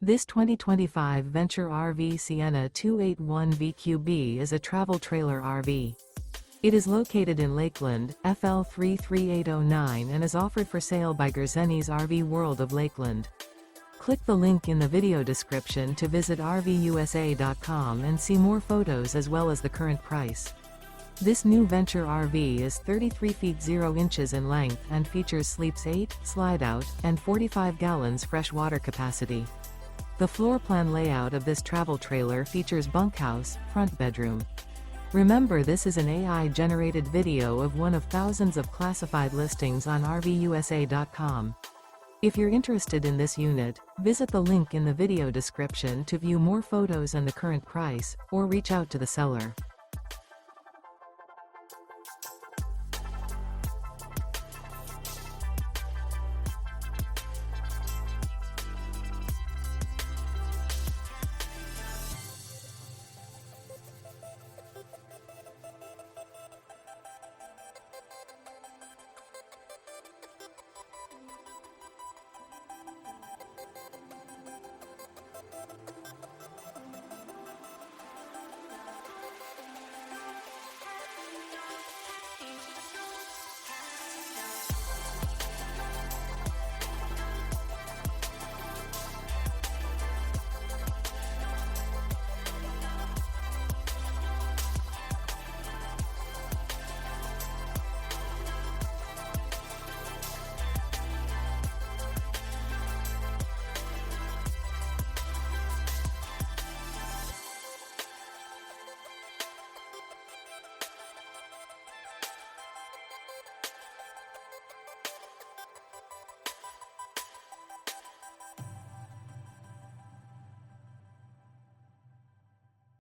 This 2025 Venture RV Sienna 281 VQB is a travel trailer RV. It is located in Lakeland, FL 33809 and is offered for sale by Gerzeny's RV World of Lakeland. Click the link in the video description to visit RVUSA.com and see more photos as well as the current price. This new Venture RV is 33 feet 0 inches in length and features sleeps 8, slide-out, and 45 gallons fresh water capacity. The floor plan layout of this travel trailer features bunkhouse, front bedroom. Remember, this is an AI-generated video of one of thousands of classified listings on RVUSA.com. If you're interested in this unit, visit the link in the video description to view more photos and the current price, or reach out to the seller.